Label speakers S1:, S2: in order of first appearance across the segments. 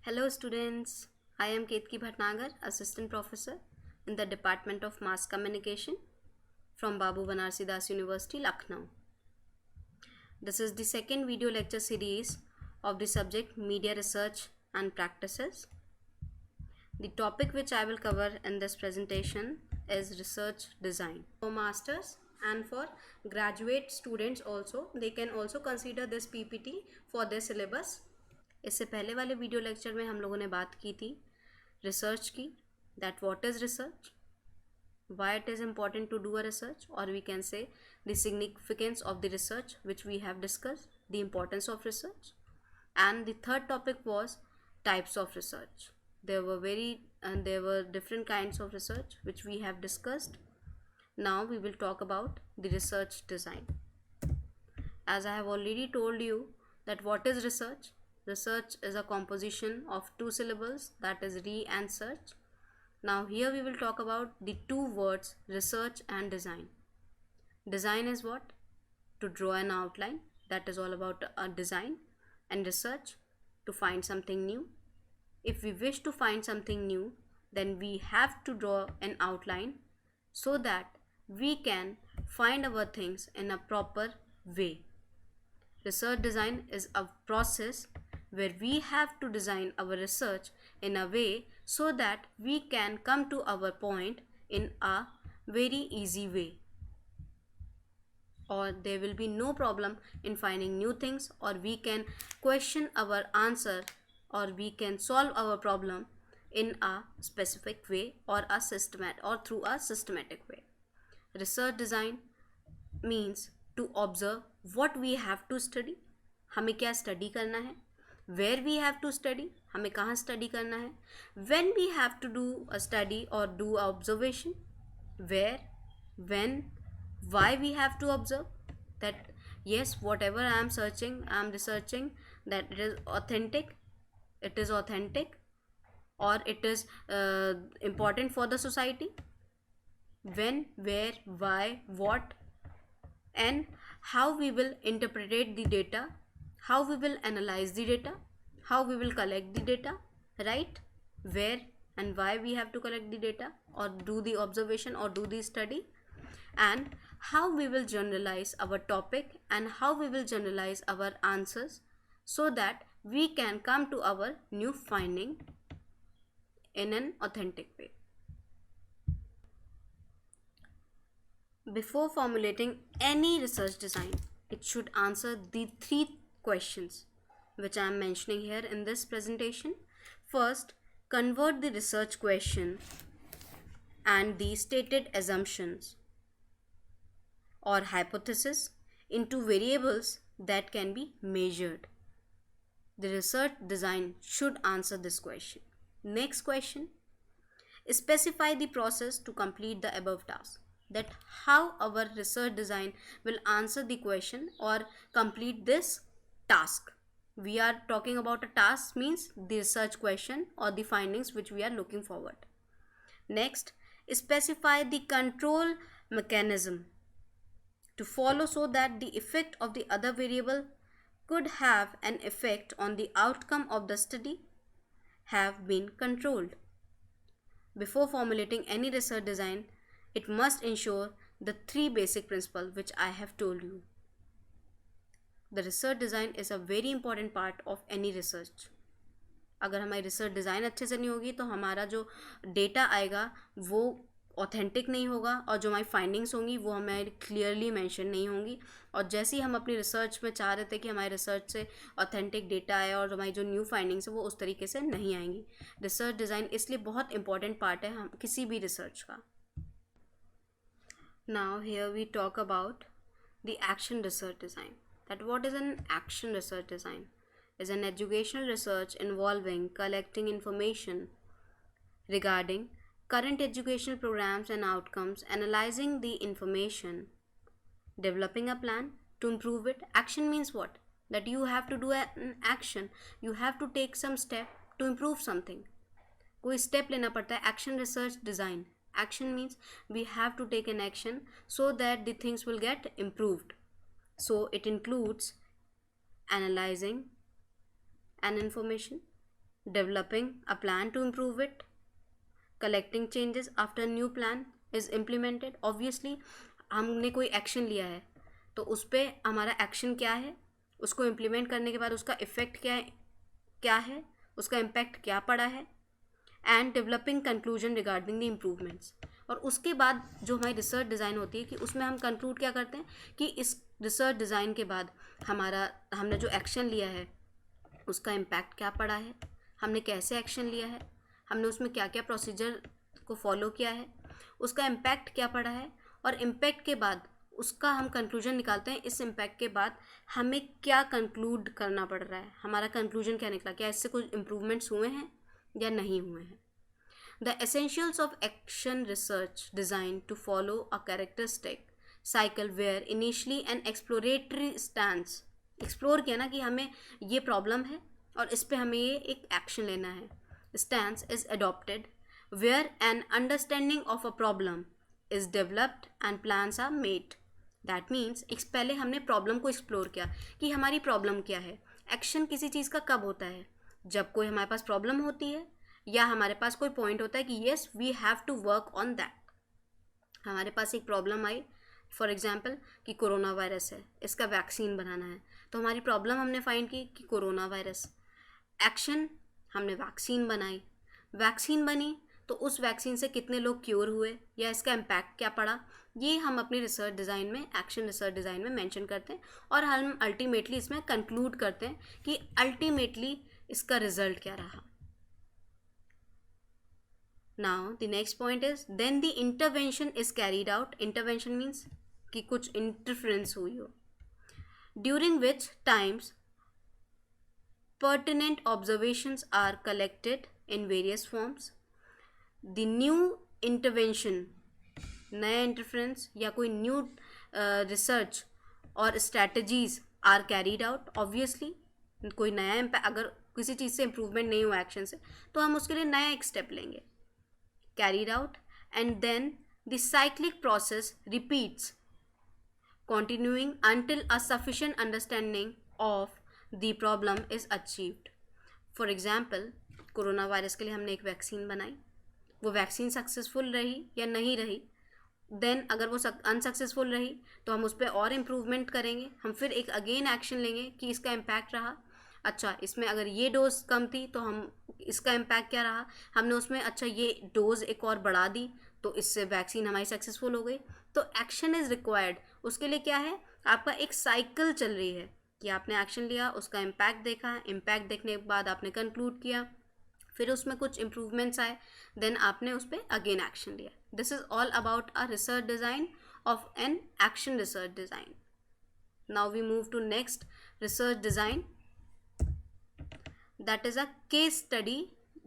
S1: Hello students, I am Ketki Bhatnagar, Assistant Professor in the Department of Mass Communication from Babu Banarsi Das University, Lucknow. This is the second video lecture series of the subject Media Research and Practices. The topic which I will cover in this presentation is research design. For masters and for graduate students also, they can also consider this PPT for their syllabus. इससे पहले वाले video lecture में हम लोगों ने बात की थी रिसर्च की, that what is research, why it is important to do a research, और we can say the significance of the research which we have discussed, the importance of research. And the third topic was types of research. There were different kinds of research which we have discussed. Now we will talk about the research design. As I have already told you that what is research. Research is a composition of two syllables, that is re and search. Now here we will talk about the two words research and design. Design is what? To draw an outline, that is all about a design, and research to find something new. If we wish to find something new, then we have to draw an outline so that we can find our things in a proper way. Research design is a process where we have to design our research in a way so that we can come to our point in a very easy way, or there will be no problem in finding new things, or we can question our answer, or we can solve our problem in a specific way or through a systematic way. Research design means to observe what we have to study, हमें क्या study करना है, where we have to study, हमें कहाँ study करना है, when we have to do a study or do a observation, where, when, why we have to observe, that yes, whatever I am searching, I am researching, that it is authentic, or it is important for the society. When, where, why, what, and how we will interpret the data, how we will analyze the data, how we will collect the data, right? Where and why we have to collect the data or do the observation or do the study, and how we will generalize our topic and how we will generalize our answers so that we can come to our new finding in an authentic way. Before formulating any research design, it should answer the three questions which I am mentioning here in this presentation. First, convert the research question and the stated assumptions or hypothesis into variables that can be measured. The research design should answer this question. Next question, specify the process to complete the above task. That how our research design will answer the question or complete this task. We are talking about a task, means the research question or the findings which we are looking forward. Next, specify the control mechanism to follow so that the effect of the other variable could have an effect on the outcome of the study have been controlled. Before formulating any research design, it must ensure the three basic principles which I have told you. The research design is a very important part of any research. अगर हमारी research design अच्छे से नहीं होगी तो हमारा जो data आएगा वो ऑथेंटिक नहीं होगा, और जो हमारी फाइंडिंग्स होंगी वो हमें क्लियरली मेंशन नहीं होंगी. और जैसे ही हम अपनी रिसर्च में चाह रहे थे कि हमारी रिसर्च से ऑथेंटिक डेटा आए और हमारी जो न्यू फाइंडिंग्स है वो उस तरीके से नहीं आएंगी. रिसर्च डिज़ाइन इसलिए बहुत इंपॉर्टेंट पार्ट है हम किसी भी रिसर्च का. Now here we talk about the action research design. That what is an action research design? Is an educational research involving collecting information regarding current educational programs and outcomes, analyzing the information, developing a plan to improve it. Action means what? That you have to do an action. You have to take some step to improve something. कोई step लेना पड़ता है. Action research design. Action means we have to take an action so that the things will get improved. So it includes analyzing an information, developing a plan to improve it, collecting changes after a new plan is implemented. Obviously हमने कोई action लिया है तो उस पर हमारा action क्या है, उसको इम्प्लीमेंट करने के बाद उसका इफ़ेक्ट क्या है, उसका इम्पैक्ट क्या पड़ा है, and developing conclusion regarding the improvements. और उसके बाद जो हमारी रिसर्च डिज़ाइन होती है कि उसमें हम कंक्लूड क्या करते हैं कि इस रिसर्च डिज़ाइन के बाद हमने जो एक्शन लिया है उसका इम्पैक्ट क्या पड़ा है, हमने कैसे एक्शन लिया है, हमने उसमें क्या क्या प्रोसीजर को फॉलो किया है, उसका इम्पैक्ट क्या पड़ा है, और इम्पैक्ट के बाद उसका हम कंक्लूजन निकालते हैं. इस इम्पैक्ट के बाद हमें क्या कंक्लूड करना पड़ रहा है, हमारा कंक्लूजन क्या निकला, क्या इससे कुछ इम्प्रूवमेंट्स हुए हैं या नहीं हुए हैं. The essentials of action research designed to follow a characteristic cycle where initially an exploratory stance explore किया ना कि हमें ये प्रॉब्लम है और इस पे हमें ये एक एक्शन लेना है. Stance is adopted where an understanding of a problem is developed and plans are made. That means पहले हमने प्रॉब्लम को एक्सप्लोर किया कि हमारी प्रॉब्लम क्या है. एक्शन किसी चीज़ का कब होता है, जब कोई हमारे पास प्रॉब्लम होती है या हमारे पास कोई पॉइंट होता है कि yes we have to work on that. हमारे पास एक प्रॉब्लम आई फॉर एग्जांपल कि कोरोना वायरस है, इसका वैक्सीन बनाना है, तो हमारी प्रॉब्लम हमने फाइंड की कि कोरोना वायरस. एक्शन हमने वैक्सीन बनाई, वैक्सीन बनी तो उस वैक्सीन से कितने लोग क्योर हुए या इसका इम्पैक्ट क्या पड़ा, ये हम अपनी रिसर्च डिज़ाइन में, एक्शन रिसर्च डिज़ाइन में मेंशन करते हैं और हम अल्टीमेटली इसमें कंक्लूड करते हैं कि अल्टीमेटली इसका रिजल्ट क्या रहा. Now the next point is then the intervention is carried out. Intervention means कि कुछ interference हुई हो, during which times pertinent observations are collected in various forms. The new intervention, नया interference या कोई new research और strategies are carried out. Obviously कोई नया इम्पैक्ट, अगर किसी चीज़ से इम्प्रूवमेंट नहीं हुआ एक्शन से, तो हम उसके लिए नया एक स्टेप लेंगे. Carried out, and then the cyclic process repeats, continuing until a sufficient understanding of the problem is achieved. For example, corona virus के लिए हमने एक वैक्सीन बनाई, वो वैक्सीन सक्सेसफुल रही या नहीं रही, देन अगर वो अनसक्सेसफुल रही तो हम उस पर और इम्प्रूवमेंट करेंगे, हम फिर एक अगेन एक्शन लेंगे कि इसका इम्पैक्ट रहा. अच्छा, इसमें अगर ये डोज कम थी तो हम इसका इम्पैक्ट क्या रहा, हमने उसमें अच्छा ये डोज एक और बढ़ा दी तो इससे वैक्सीन हमारी सक्सेसफुल हो गई. तो एक्शन इज़ रिक्वायर्ड. उसके लिए क्या है, आपका एक साइकिल चल रही है कि आपने एक्शन लिया, उसका इम्पैक्ट देखा, इम्पैक्ट देखने के बाद आपने कंक्लूड किया, फिर उसमें कुछ इम्प्रूवमेंट्स आए, देन आपने उस पर अगेन एक्शन लिया. This is all about a research design of an action research design. Now we move to next research design, that is a case study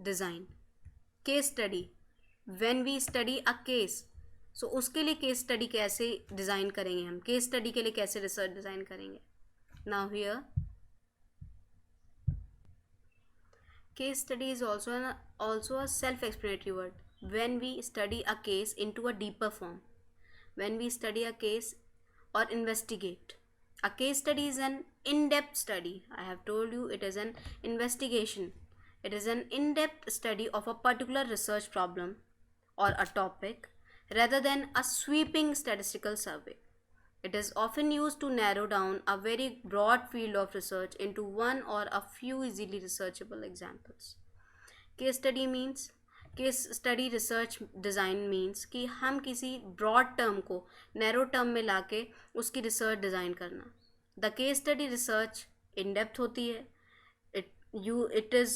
S1: design. Case study, when we study a case, so उसके लिए case study कैसे design करेंगे, हम case study के लिए कैसे research design करेंगे. Now here case study is also a self-explanatory word. When we study a case into a deeper form, when we study a case or investigate. A case study is an in-depth study. I have told you it is an investigation. It is an in-depth study of a particular research problem or a topic rather than a sweeping statistical survey. It is often used to narrow down a very broad field of research into one or a few easily researchable examples. Case study means, case study research design means कि हम किसी broad term को narrow term में लाके उसकी research design करना. The case study research in depth होती है, it is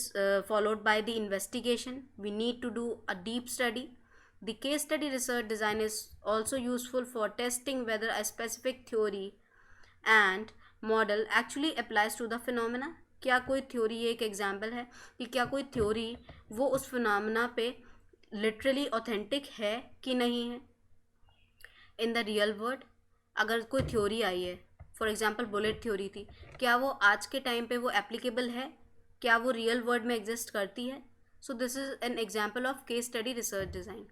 S1: followed by the investigation. We need to do a deep study. The case study research design is also useful for testing whether a specific theory and model actually applies to the phenomena. क्या कोई theory, ये एक example है कि क्या कोई theory वो उस फिनोमेना पे लिटरली ऑथेंटिक है कि नहीं है. इन द रियल वर्ल्ड अगर कोई थ्योरी आई है, फॉर एग्जांपल बुलेट थ्योरी थी, क्या वो आज के टाइम पे वो एप्लीकेबल है, क्या वो रियल वर्ल्ड में एग्जिस्ट करती है. So this is an example of case study research design.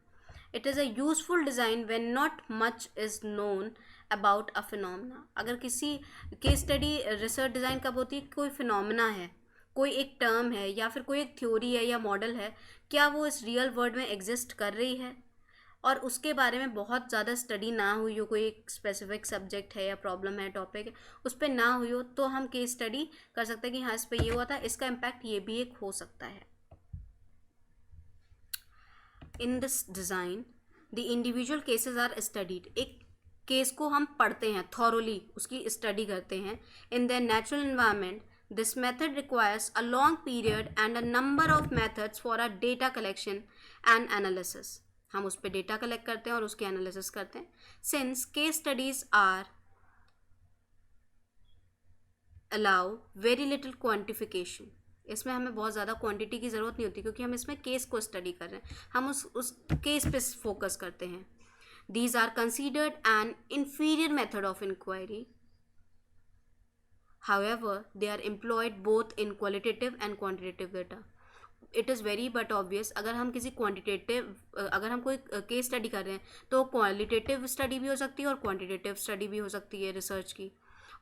S1: It is a useful design when not much is known about a phenomena. अगर किसी केस स्टडी रिसर्च डिज़ाइन कब होती है, कोई फिनोमेना है कोई एक टर्म है या फिर कोई एक थ्योरी है या मॉडल है, क्या वो इस रियल वर्ल्ड में एग्जिस्ट कर रही है, और उसके बारे में बहुत ज़्यादा स्टडी ना हुई हो, कोई एक स्पेसिफिक सब्जेक्ट है या प्रॉब्लम है, टॉपिक है, उस पर ना हुई हो, तो हम केस स्टडी कर सकते हैं कि हाँ इस पर ये हुआ था, इसका इम्पैक्ट ये भी एक हो सकता है. In this design the individual cases are studied. एक केस को हम पढ़ते हैं, थॉरोली उसकी स्टडी करते हैं. In their natural environment this method requires a long period and a number of methods for a data collection and analysis. हम उस पर डेटा कलेक्ट करते हैं और उसकी एनालिसिस करते हैं. Since case studies are allow very little quantification, इसमें हमें बहुत ज़्यादा क्वांटिटी की ज़रूरत नहीं होती क्योंकि हम इसमें केस को स्टडी कर रहे हैं, हम उस केस पे फोकस करते हैं. These are considered an inferior method of inquiry. However, they are employed both in qualitative and quantitative data. It is very but obvious, अगर हम किसी क्वांटिटेटिव, अगर हम कोई केस स्टडी कर रहे हैं तो क्वालिटेटिव स्टडी भी हो सकती है और क्वांटिटेटिव स्टडी भी हो सकती है रिसर्च की.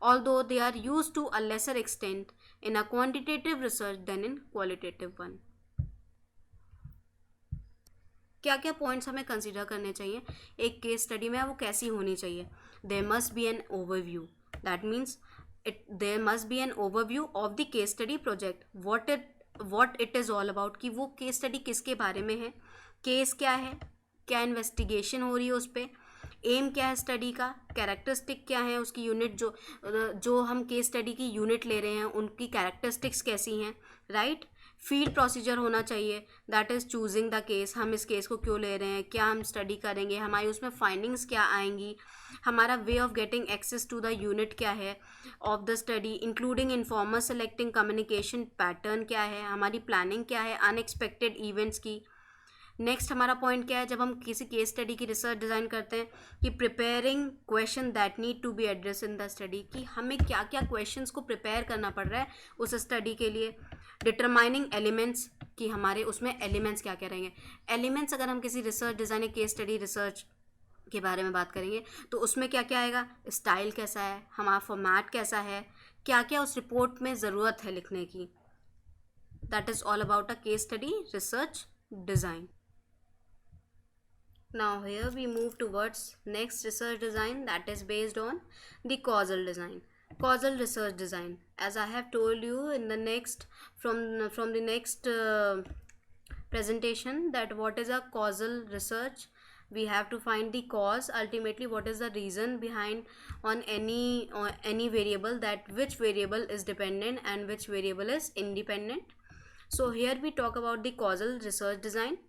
S1: Although they are use to a lesser extent in a quantitative research than in qualitative one. क्या क्या पॉइंट्स हमें कंसिडर करने चाहिए एक केस स्टडी में, वो कैसी होनी चाहिए. There must be an overview, that means there must be an overview of the case study project, what it is all about, कि वो केस स्टडी किसके बारे में है, केस क्या है, क्या इन्वेस्टिगेशन हो रही है उस पर, एम क्या है स्टडी का, कैरेक्टरिस्टिक क्या है उसकी, यूनिट जो हम केस स्टडी की यूनिट ले रहे हैं उनकी कैरेक्टरिस्टिक्स कैसी हैं, राइट. फील्ड प्रोसीजर होना चाहिए, that is choosing the case, हम इस केस को क्यों ले रहे हैं, क्या हम स्टडी करेंगे, हमारी उसमें फाइंडिंग्स क्या आएंगी, हमारा way of getting access to the unit क्या है of the study, including informer selecting communication pattern क्या है, हमारी प्लानिंग क्या है अनएक्सपेक्टेड इवेंट्स की. नेक्स्ट हमारा पॉइंट क्या है जब हम किसी केस स्टडी की रिसर्च डिज़ाइन करते हैं, कि preparing question that need to be address in the study, कि हमें क्या क्या क्वेश्चंस को प्रिपेयर करना पड़ रहा है उस स्टडी के लिए. डिटरमाइनिंग एलिमेंट्स, कि हमारे उसमें एलिमेंट्स क्या क्या रहेंगे. एलिमेंट्स अगर हम किसी research design case study research के बारे में बात करेंगे तो उसमें क्या क्या आएगा, स्टाइल कैसा है, हमारा फॉर्मेट कैसा है, क्या क्या उस रिपोर्ट में ज़रूरत है लिखने की. That is all about a case study research design. Now here we move towards next research design, that is based on the causal design. Causal research design, as I have told you in the next from the next presentation, that what is a causal research. We have to find the cause, ultimately what is the reason behind on any variable, that which variable is dependent and which variable is independent. So here we talk about the causal research design.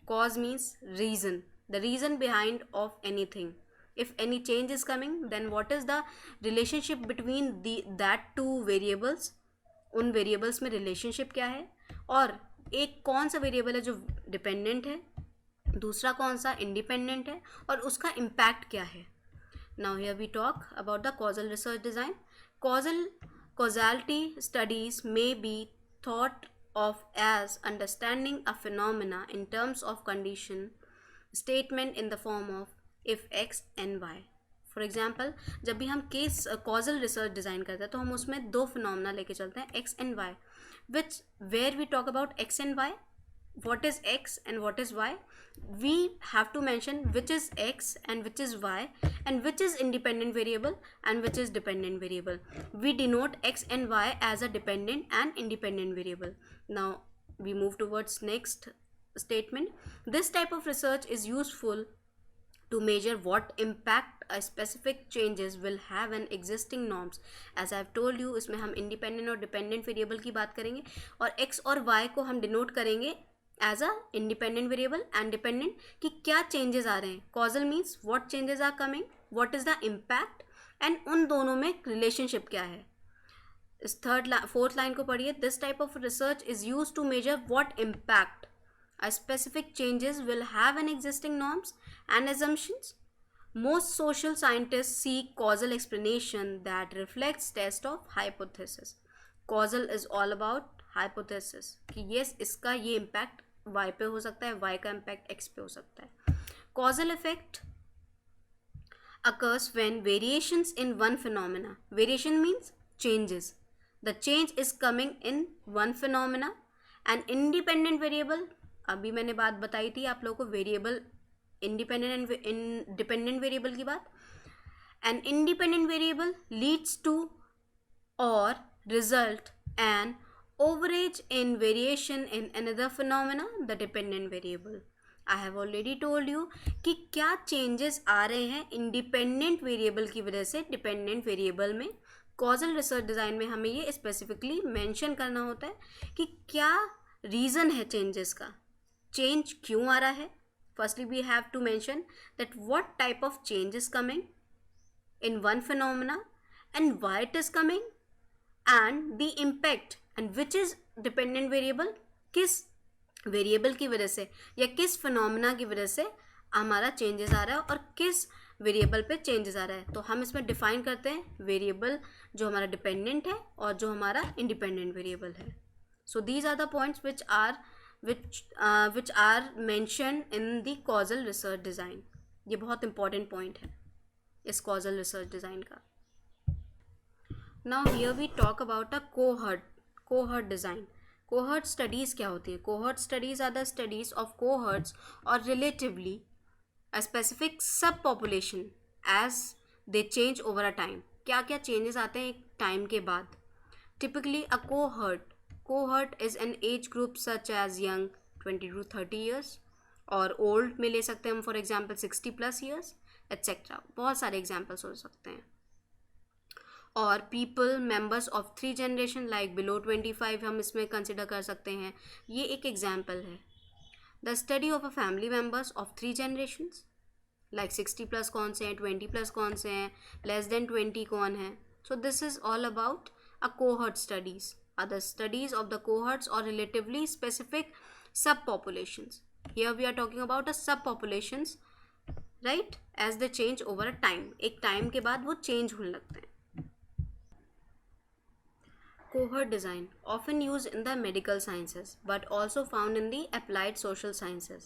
S1: Cause means reason, the reason behind of anything. If any change is coming, then what is the relationship between that two variables, उन variables में relationship क्या है, और एक कौन सा variable है जो dependent है, दूसरा कौन सा independent है, और उसका impact क्या है. Now here we talk about the causal research design. Causality studies may be thought of as understanding a phenomena in terms of condition statement in the form of if x and y. For example, जब भी हम case causal research design करते हैं तो हम उसमें दो phenomena लेके चलते हैं, X and Y, which where we talk about X and Y, what is x and what is y. We have to mention which is x and which is y, and which is independent variable and which is dependent variable. We denote x and y as a dependent and independent variable. Now we move towards next statement. This type of research is useful to measure what impact a specific changes will have on existing norms. As I have told you, इसमें हम independent और dependent variable की बात करेंगे, और x और y को हम denote करेंगे as a independent variable and dependent, कि क्या चेंजेस आ रहे हैं. Causal means what changes are coming, what is the impact, and उन दोनों में रिलेशनशिप क्या है. इस फोर्थ लाइन को पढ़िए. This type of research is use to measure what impact a specific changes will have on existing norms and assumptions. Most social scientists seek causal explanation that reflects test of hypothesis. Causal is all about hypothesis, कि yes इसका ये impact y पे हो सकता है, y का impact x पे हो सकता है. Causal effect occurs when variations in one phenomena, variation means changes, the change is coming in one phenomena and independent variable, अभी मैंने बात बताई थी आप लोगों को variable independent and dependent variable की बात. An independent variable leads to or result an overage in variation in another phenomena, the dependent variable. I have already told you कि क्या चेंजेस आ रहे हैं इंडिपेंडेंट वेरिएबल की वजह से डिपेंडेंट वेरिएबल में. कॉजल रिसर्च डिज़ाइन में हमें ये स्पेसिफिकली मेंशन करना होता है कि क्या रीज़न है चेंजेस का, चेंज क्यों आ रहा है. Firstly we have to mention that what type of change is coming in one phenomena and why it is coming and the impact and which is dependent variable, किस variable की वजह से या किस फिनोमेना की वजह से हमारा चेंजेस आ रहा है और किस वेरिएबल पे चेंजेस आ रहा है. तो हम इसमें डिफाइन करते हैं वेरिएबल जो हमारा डिपेंडेंट है और जो हमारा इंडिपेंडेंट वेरिएबल है. So these are the points which are mention in the causal research design. ये बहुत इंपॉर्टेंट पॉइंट है इस कॉजल रिसर्च डिज़ाइन का. Now here we talk about a cohort design. Cohort studies क्या होती है? Cohort studies are the studies of cohorts or relatively a specific subpopulation as they change over a time. क्या क्या changes आते हैं एक time के बाद. Typically a cohort is an age group such as young 20 to 30 years और old में ले सकते हैं हम for example 60 plus years etc. बहुत सारे examples हो सकते हैं. और people members of 3 generation like below 25 हम इसमें कंसिडर कर सकते हैं. ये एक एग्जाम्पल है. The study of a family members of 3 generations like 60 plus कौन से हैं, 20 प्लस कौन से हैं, लेस देन 20 कौन है. So this is all about a cohort studies are the studies of the cohorts और relatively specific subpopulations. Here we are talking about a subpopulations right as they change over a time. एक time के बाद वो change होने लगते हैं. Cohort design often used in the medical sciences but also found in the applied social sciences.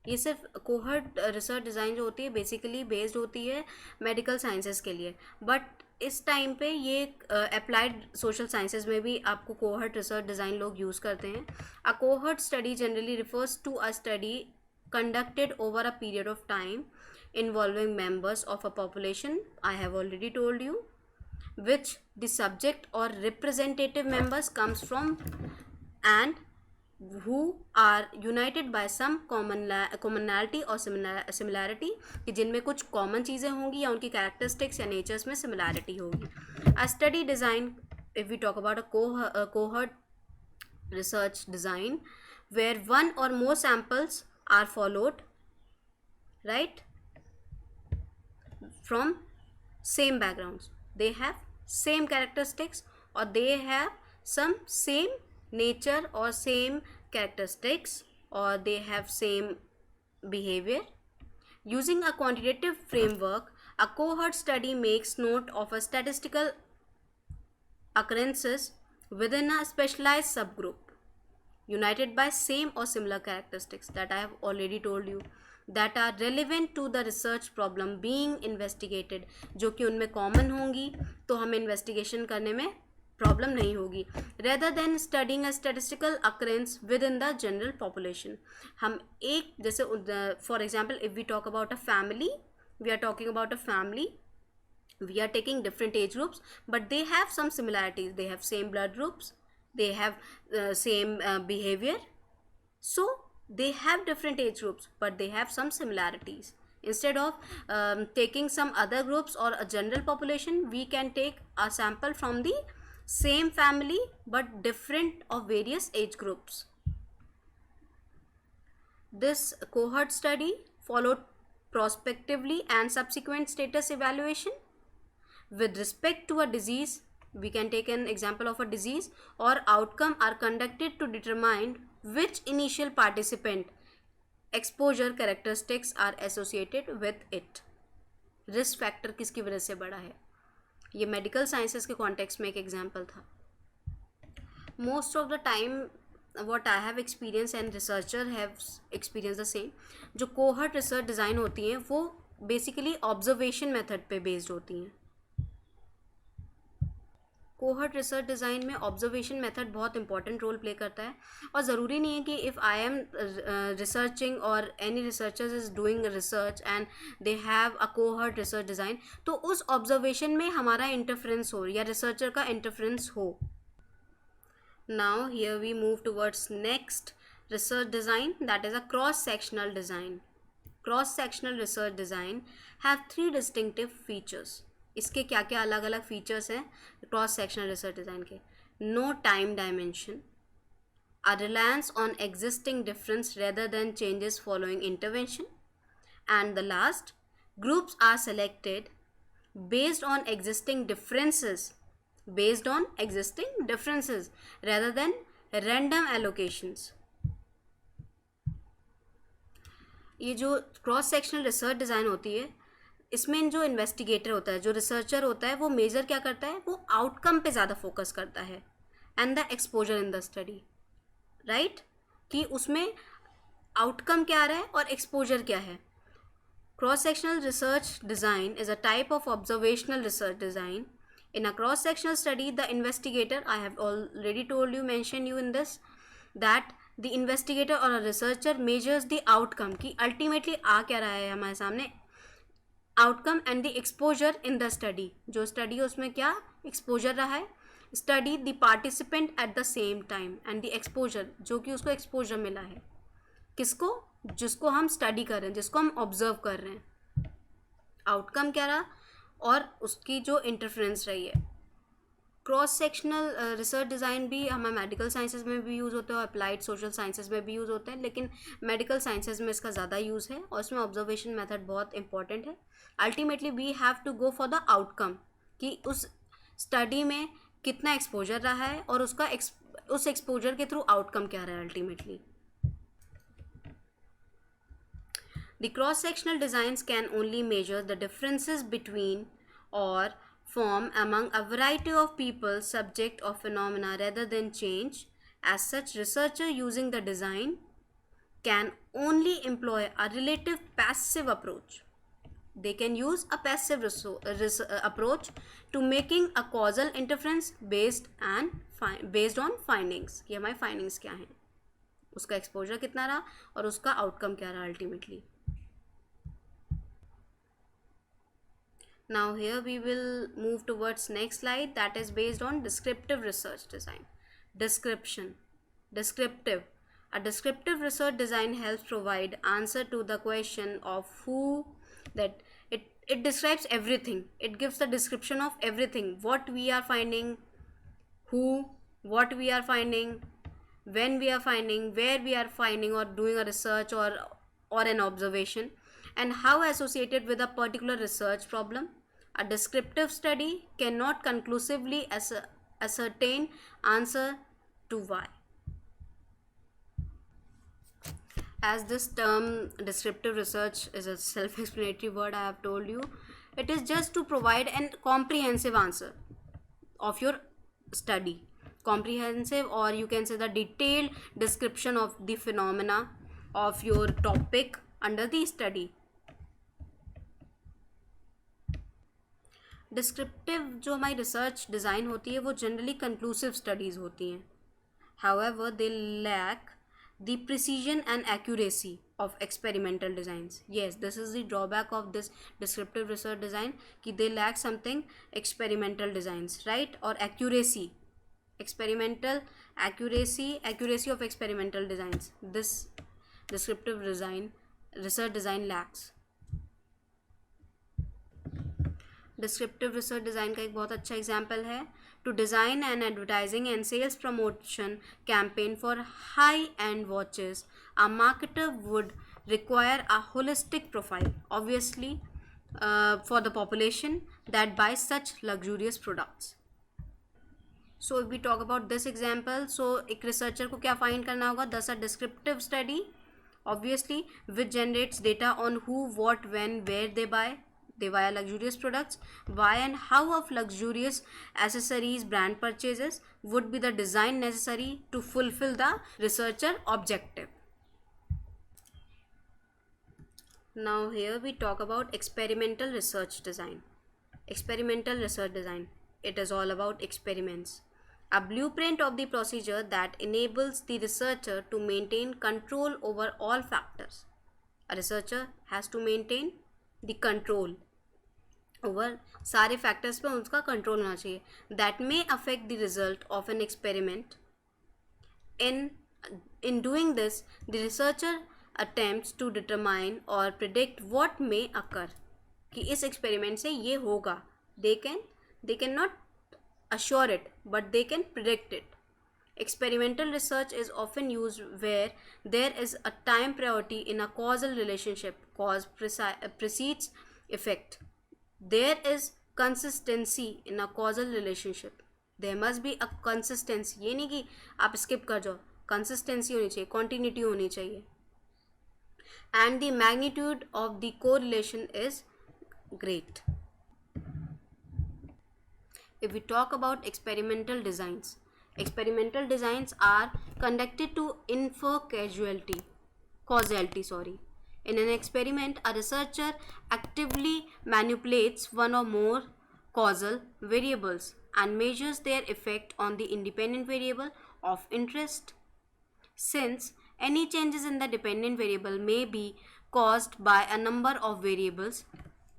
S1: ये सिर्फ cohort research design जो होती है बेसिकली बेस्ड होती है मेडिकल साइंसेस के लिए, बट इस टाइम पे ये अप्लाइड सोशल साइंसेस में भी आपको कोहर्ट रिसर्च डिज़ाइन लोग यूज़ करते हैं. A cohort study generally refers to a study conducted over a period of time involving members of a population, I have already told you, which the subject or representative members comes from and who are united by some commonality और similarity, कि जिनमें कुछ common चीज़ें होंगी या उनकी characteristics या natures में सिमिलैरिटी होगी. A study design, if we talk about a cohort research design where one or more samples are followed right from same backgrounds, they have same characteristics or they have some same nature or same characteristics or they have same behavior. Using a quantitative framework, a cohort study makes note of a statistical occurrences within a specialized subgroup united by same or similar characteristics that I have already told you that are relevant to the research problem being investigated, जो कि उनमें common होंगी तो हमें investigation करने में problem नहीं होगी, rather than studying a statistical occurrence within the general population. हम एक जैसे for example if we talk about a family, we are talking about a family, we are taking different age groups but they have some similarities, they have same blood groups, they have same behavior, so they have different age groups but they have some similarities. Instead of taking some other groups or a general population, we can take a sample from the same family but different of various age groups. This cohort study followed prospectively and subsequent status evaluation with respect to a disease. We can take an example of a disease or outcome are conducted to determine which initial participant exposure characteristics are associated with it. Risk factor किसकी वजह से बढ़ा है, ये medical sciences के context में एक example था. Most of the time what I have experienced and researcher have experienced the same, जो कोहर्ट रिसर्च डिज़ाइन होती हैं वो बेसिकली ऑब्जर्वेशन मेथड पे बेस्ड होती हैं. कोहर्ट रिसर्च डिज़ाइन में ऑब्जर्वेशन मेथड बहुत इंपॉर्टेंट रोल प्ले करता है, और ज़रूरी नहीं है कि इफ़ आई एम रिसर्चिंग और any researchers is doing research and they have a cohort research design, तो उस ऑब्जर्वेशन में हमारा इंटरफेरेंस हो या रिसर्चर का इंटरफेरेंस हो. Now here we move towards next research design, that is a cross-sectional design. Cross-sectional research design have three distinctive features. इसके क्या क्या अलग अलग फीचर्स हैं क्रॉस सेक्शनल रिसर्च डिज़ाइन के? No time dimension, a reliance on existing difference rather than changes following intervention, and the last, groups are selected based on existing differences rather than random allocations. ये जो cross sectional research design होती है, इसमें जो investigator होता है, जो researcher होता है, वो मेजर क्या करता है, वो आउटकम पे ज़्यादा फोकस करता है and the exposure in the study, right, कि उसमें आउटकम क्या आ रहा है और एक्सपोजर क्या है. Cross-sectional research design is a type of observational research design. In a cross-sectional study, the investigator, I have already mentioned you in this, that the investigator or a researcher measures the outcome, कि ultimately आ क्या रहा है हमारे सामने, outcome and the exposure in the study. जो study है उसमें क्या exposure रहा है, study the participant at the same time and the exposure, जो कि उसको exposure मिला है, किसको, जिसको हम स्टडी कर रहे हैं, जिसको हम ऑब्जर्व कर रहे हैं, आउटकम क्या रहा और उसकी जो इंटरफेरेंस रही है. क्रॉस सेक्शनल रिसर्च डिज़ाइन भी हमें मेडिकल साइंसेज में भी यूज़ होता है और अप्लाइड सोशल साइंसेज में भी यूज़ होता है, लेकिन मेडिकल साइंसेज में इसका ज़्यादा यूज़ है और इसमें ऑब्जर्वेशन मेथड बहुत इंपॉर्टेंट है. Ultimately we have to go for the outcome, कि उस स्टडी में कितना एक्सपोजर रहा है और उसका उस एक्सपोजर के थ्रू आउटकम क्या रहा है ultimately. The cross-sectional designs can only measure the differences between or form among a variety of people subject of phenomena rather than change. As such, researcher using the design can only employ a relative passive approach. They can use a passive approach to making a causal inference based on findings, कि हमारे findings क्या हैं, उसका exposure कितना रहा और उसका outcome क्या रहा ultimately. Now here we will move towards next slide, that is based on descriptive research design. Descriptive. A descriptive research design helps provide answer to the question of who, that it describes everything. It gives the description of everything, what we are finding, who, what we are finding, when we are finding, where we are finding or doing a research or an observation, and how associated with a particular research problem. A descriptive study cannot conclusively ascertain answer to why. As this term descriptive research is a self-explanatory word, I have told you, it is just to provide a comprehensive answer of your study. Comprehensive, or you can say the detailed description of the phenomena of your topic under the study. Descriptive जो हमारी research design होती है वो generally conclusive studies होती हैं. However they lack the precision and accuracy of experimental designs. Yes, this is the drawback of this descriptive research design, कि they lack something experimental designs, right, और accuracy, experimental accuracy of experimental designs. This descriptive research design lacks. Descriptive research design का एक बहुत अच्छा example है, to design an advertising and sales promotion campaign for high end watches, a marketer would require a holistic profile obviously for the population that buy such luxurious products. So if we talk about this example, so एक researcher को क्या find करना होगा, thus a descriptive study obviously which generates data on who, what, when, where they buy luxurious products, why and how of luxurious accessories brand purchases would be the design necessary to fulfill the researcher objective. Now here we talk about experimental research design. Experimental research design. it is all about experiments. A blueprint of the procedure that enables the researcher to maintain control over all factors. A researcher has to maintain the control over सारे factors पे उसका control होना चाहिए. That may affect the result of an experiment. In doing this, the researcher attempts to determine or predict what may occur. कि इस experiment से ये होगा. They cannot assure it, but they can predict it. Experimental research is often used where there is a time priority in a causal relationship. Cause precedes effect. There is consistency in a causal relationship. There must be a consistency. ये नहीं कि आप skip कर जाओ. Consistency होनी चाहिए, continuity होनी चाहिए. And the magnitude of the correlation is great. If we talk about experimental designs are conducted to infer causality. In an experiment, a researcher actively manipulates one or more causal variables and measures their effect on the independent variable of interest. Since any changes in the dependent variable may be caused by a number of variables,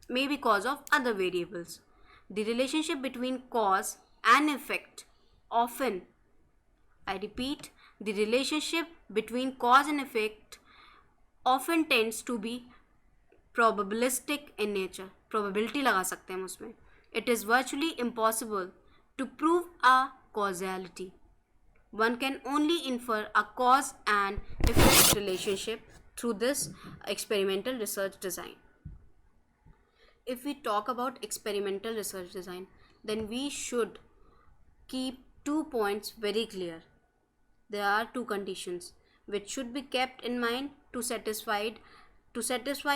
S1: may be cause of other variables, the relationship between cause and effect often, I repeat, the relationship between cause and effect often tends to be probabilistic in nature. Probability लगा सकते हैं हम उसमें. It is virtually impossible to prove a causality. One can only infer a cause and effect relationship through this experimental research design. If we talk about experimental research design, then we should keep 2 points very clear. There are 2 conditions which should be kept in mind to satisfy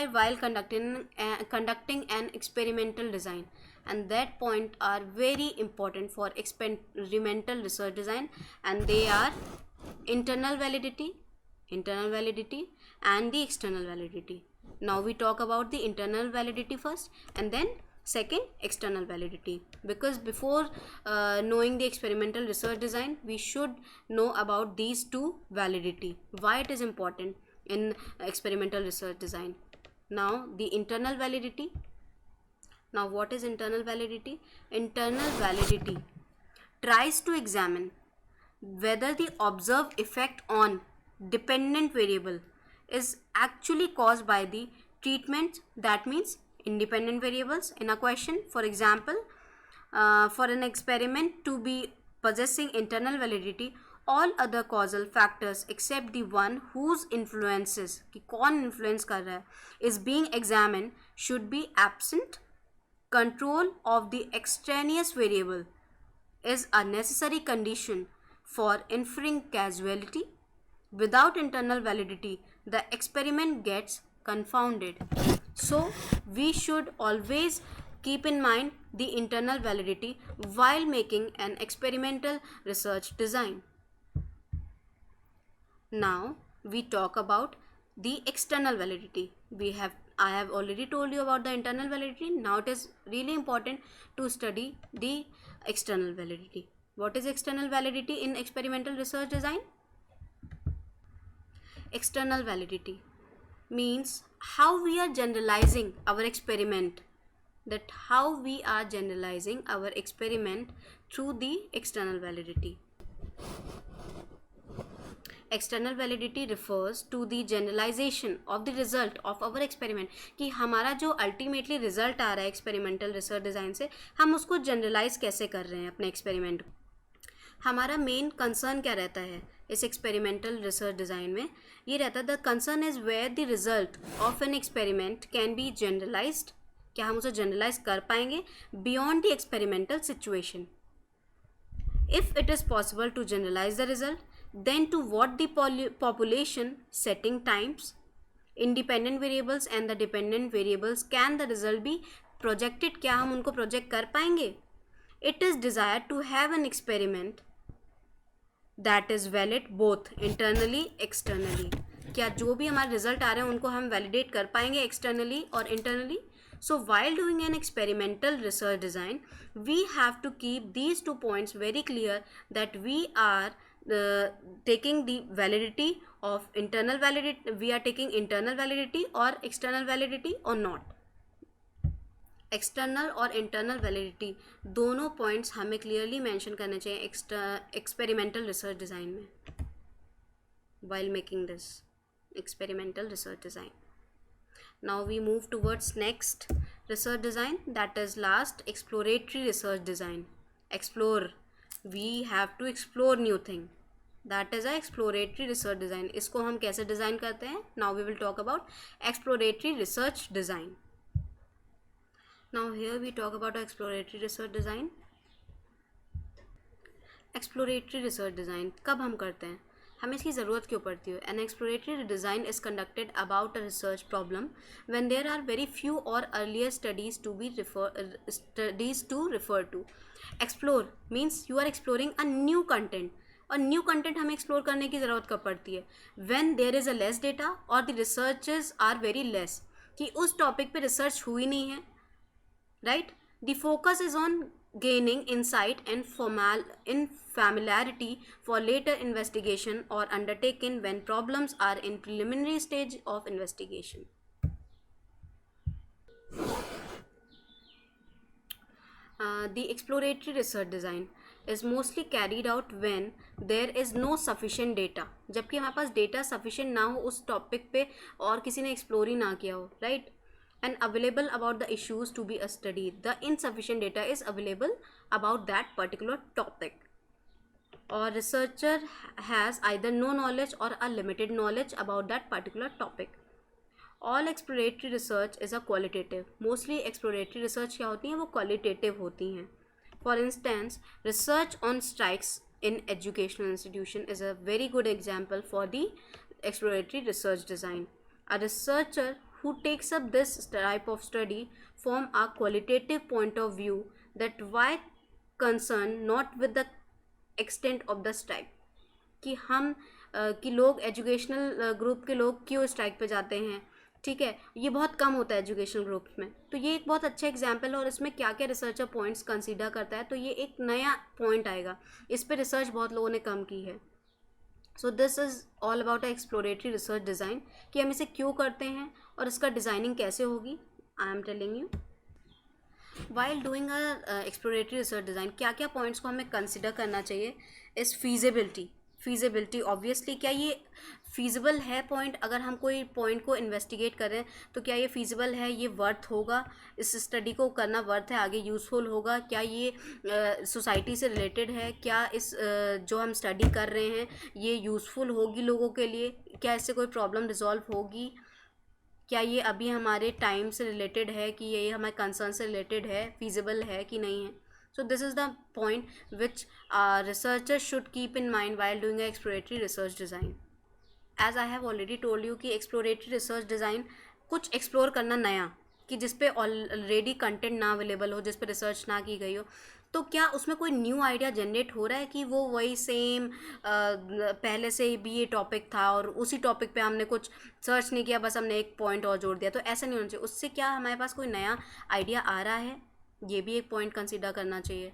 S1: while conducting an experimental design, and that point are very important for experimental research design, and they are internal validity and the external validity. Now we talk about the internal validity first, and then second, external validity, because before knowing the experimental research design, we should know about these 2 validity, why it is important in experimental research design. Now the internal validity. Now what is internal validity? Internal validity tries to examine whether the observed effect on dependent variable is actually caused by the treatment, that means independent variables in a question. For example, for an experiment to be possessing internal validity, all other causal factors except the one whose influences, कि कौन influence कर रहा है, is being examined should be absent. Control of the extraneous variable is a necessary condition for inferring causality. Without internal validity, the experiment gets confounded. So we should always keep in mind the internal validity while making an experimental research design. Now we talk about the external validity. I have already told you about the internal validity. Now it is really important to study the external validity. What is external validity in experimental research design? External validity means how we are generalizing our experiment, through the external validity. External validity refers to the generalization of the result of our experiment, कि हमारा जो ultimately result आ रहा है experimental research design से, हम उसको generalize कैसे कर रहे हैं अपने experiment को. हमारा मेन कंसर्न क्या रहता है इस एक्सपेरिमेंटल रिसर्च डिज़ाइन में? ये रहता है the concern is where the result of an experiment can be generalized. क्या हम उसे जनरलाइज कर पाएंगे beyond the experimental situation? If it is possible to generalize the result, then to what the population, setting times, independent variables and the dependent variables, can the result be projected? क्या हम उनको project कर पाएंगे? It is desire to have an experiment that is valid both internally externally. क्या जो भी हमारे result आ रहे हैं उनको हम वैलिडेट कर पाएंगे एक्सटर्नली और internally? So while doing an experimental research design, we have to keep these 2 points very clear, that we are taking the validity of internal validity, we are taking internal validity or external validity or not. External और internal validity दोनों points हमें clearly mention करने चाहिए experimental research design में, while making this experimental research design. Now we move towards next research design, that is last, exploratory research design. Explore, we have to explore new thing, that is a exploratory research design. इसको हम कैसे design करते हैं? Now we will talk about exploratory research design. Now here we talk about exploratory research design. Exploratory research design कब हम करते हैं, हमें इसकी ज़रूरत क्यों पड़ती है? An exploratory design is conducted about a research problem when there are very few or earlier studies to refer to. Explore means you are exploring a new content, और न्यू कंटेंट हमें एक्सप्लोर करने की ज़रूरत कब पड़ती है? When there is a less data or the researches are very less, कि उस टॉपिक पे रिसर्च हुई नहीं है, right? The focus is on gaining insight and familiarity for later investigation or undertaken when problems are in preliminary stage of investigation. The exploratory research design is mostly carried out when there is no sufficient data, जबकि हमारे पास data sufficient ना हो उस topic पे और किसी ने explore ही ना किया हो, right? And available about the issues to be studied. The insufficient data is available about that particular topic, or researcher has either no knowledge or a limited knowledge about that particular topic. All exploratory research is a qualitative. Mostly exploratory research क्या होती हैं? वो qualitative होती हैं. For instance, research on strikes in educational institution is a very good example for the exploratory research design. A researcher who takes up this type of study form a qualitative point of view that why concerned not with the extent of the strike, कि हम कि लोग educational group के लोग क्यों strike पे जाते हैं, ठीक है, ये बहुत कम होता है एजुकेशनल ग्रुप्स में. तो ये एक बहुत अच्छा एग्जाम्पल है, और इसमें क्या क्या रिसर्चर पॉइंट्स कंसीडर करता है, तो ये एक नया पॉइंट आएगा. इस पर रिसर्च बहुत लोगों ने कम की है. So this is all about exploratory research design, कि हम इसे क्यों करते हैं और इसका डिज़ाइनिंग कैसे होगी. I am telling you. While doing a exploratory research design क्या क्या पॉइंट्स को हमें कंसिडर करना चाहिए? इज़ फीजिबिलिटी ऑब्वियसली, क्या ये फीजिबल है पॉइंट? अगर हम कोई पॉइंट को इन्वेस्टिगेट करें तो क्या ये फीजिबल है, ये वर्थ होगा, इस स्टडी को करना वर्थ है, आगे यूज़फुल होगा, क्या ये सोसाइटी से रिलेटेड है, क्या इस जो हम स्टडी कर रहे हैं ये यूज़फुल होगी लोगों के लिए, क्या इससे कोई प्रॉब्लम रिजॉल्व होगी, क्या ये अभी हमारे टाइम से रिलेटेड है, कि ये हमारे कंसर्न से रिलेटेड है, फीजिबल है कि नहीं है. So this is the point which researchers should keep in mind while doing an exploratory research design. As I have already told you कि exploratory research design कुछ explore करना नया, कि जिस पे ऑलरेडी कंटेंट ना अवेलेबल हो, जिस पे रिसर्च ना की गई हो, तो क्या उसमें कोई न्यू आइडिया जनरेट हो रहा है, कि वो वही सेम पहले से भी ये टॉपिक था और उसी टॉपिक पे हमने कुछ सर्च नहीं किया, बस हमने एक पॉइंट और जोड़ दिया. तो ऐसा नहीं होना चाहिए. उससे क्या हमारे पास कोई नया आइडिया आ रहा है, ये भी एक पॉइंट कंसीडर करना चाहिए.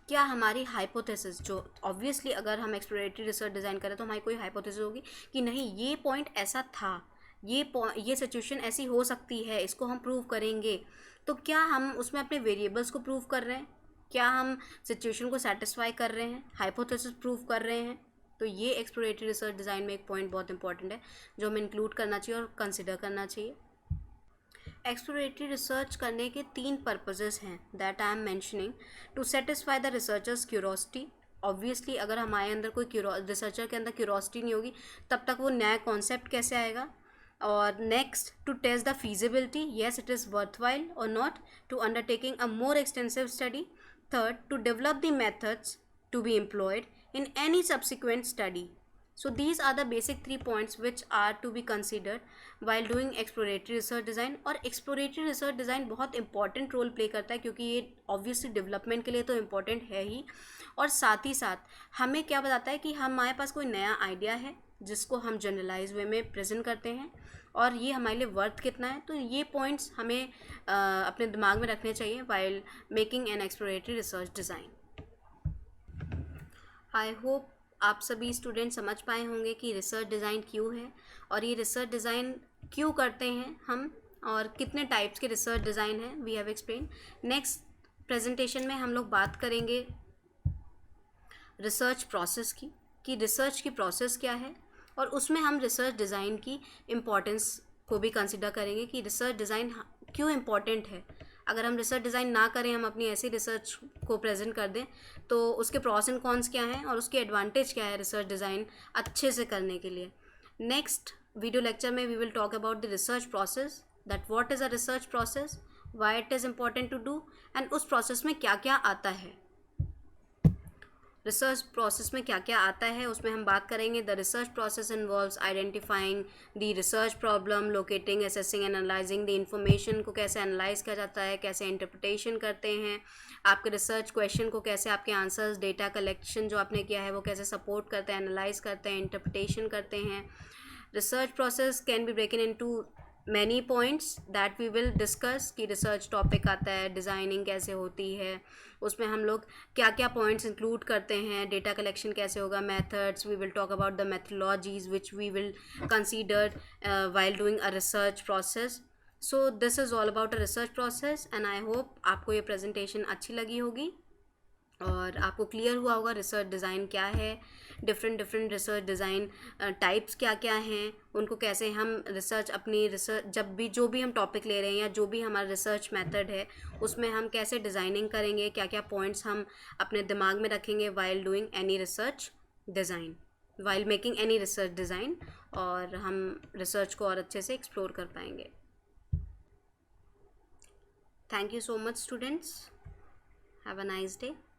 S1: क्या हमारी हाइपोथेसिस, जो ऑब्वियसली अगर हम एक्सप्लोरेटरी रिसर्च डिज़ाइन करें तो हमारी कोई हाइपोथेसिस होगी कि नहीं ये पॉइंट ऐसा था, ये सिचुएशन ऐसी हो सकती है, इसको हम प्रूव करेंगे. तो क्या हम उसमें अपने वेरिएबल्स को प्रूव कर रहे हैं, क्या हम सिचुएशन को सेटिस्फाई कर रहे हैं, हाइपोथेसिस प्रूव कर रहे हैं. तो ये एक्सप्लोरेटरी रिसर्च डिज़ाइन में एक पॉइंट बहुत इंपॉर्टेंट है जो हमें इंक्लूड करना चाहिए और कंसिडर करना चाहिए. एक्सप्लोरेटरी रिसर्च करने के 3 पर्पसेस हैं that I am mentioning. To satisfy the researcher's curiosity. Obviously अगर हमारे अंदर कोई रिसर्चर के अंदर क्यूरोसिटी नहीं होगी तब तक वो नया कॉन्सेप्ट कैसे आएगा. और next, to test the feasibility, yes it is worthwhile or not to undertaking a more extensive study. Third, to develop the methods to be employed in any subsequent study. So these are the basic 3 points which are to be considered while doing exploratory research design. और exploratory research design बहुत important role play करता है क्योंकि ये obviously development के लिए तो important है ही, और साथ ही साथ हमें क्या बताता है कि हमारे पास कोई नया आइडिया है जिसको हम जनरलाइज वे में प्रेजेंट करते हैं, और ये हमारे लिए वर्थ कितना है। तो ये पॉइंट्स हमें अपने दिमाग में रखने चाहिए while making an exploratory research design. I hope आप सभी स्टूडेंट समझ पाए होंगे कि रिसर्च डिज़ाइन क्यों है और ये रिसर्च डिज़ाइन क्यों करते हैं हम, और कितने टाइप्स के रिसर्च डिज़ाइन हैं we have explain. Next presentation में हम लोग बात करेंगे रिसर्च प्रोसेस की, कि रिसर्च की प्रोसेस क्या है, और उसमें हम रिसर्च डिज़ाइन की इम्पोर्टेंस को भी कंसिडर करेंगे कि रिसर्च डिज़ाइन क्यों इम्पॉर्टेंट है। अगर हम रिसर्च डिज़ाइन ना करें, हम अपनी ऐसी रिसर्च को प्रेजेंट कर दें, तो उसके प्रॉस एंड कॉन्स क्या हैं और उसके एडवांटेज क्या है रिसर्च डिज़ाइन अच्छे से करने के लिए। नेक्स्ट वीडियो लेक्चर में we will talk about the research process, that what is a research process, why it is important to do, and उस प्रोसेस में क्या क्या आता है। रिसर्च प्रोसेस में क्या क्या आता है उसमें हम बात करेंगे। The research process involves identifying the research problem, locating, assessing, analysing the information को कैसे एनालाइज किया जाता है, कैसे इंटरप्रिटेशन करते हैं, आपके रिसर्च क्वेश्चन को कैसे आपके आंसर्स, डेटा कलेक्शन जो आपने किया है वो कैसे सपोर्ट करते हैं, एनालाइज करते हैं, इंटरप्रिटेशन करते हैं। Research process can be broken into many points that we will discuss, कि रिसर्च टॉपिक आता है, डिज़ाइनिंग कैसे होती है, उसमें हम लोग क्या क्या पॉइंट्स इंक्लूड करते हैं, डेटा कलेक्शन कैसे होगा, methods, we will talk about the methodologies which we will consider while doing a research process. So this is all about a research process and I hope आपको ये presentation अच्छी लगी होगी और आपको क्लियर हुआ होगा रिसर्च डिज़ाइन क्या है, डिफरेंट रिसर्च डिज़ाइन टाइप्स क्या क्या हैं, उनको कैसे हम रिसर्च, अपनी रिसर्च जब भी जो भी हम टॉपिक ले रहे हैं या जो भी हमारा रिसर्च मेथड है उसमें हम कैसे डिज़ाइनिंग करेंगे, क्या क्या पॉइंट्स हम अपने दिमाग में रखेंगे while doing any research design, while making any research design, और हम रिसर्च को और अच्छे से एक्सप्लोर कर पाएंगे। Thank you so much students, have a nice day.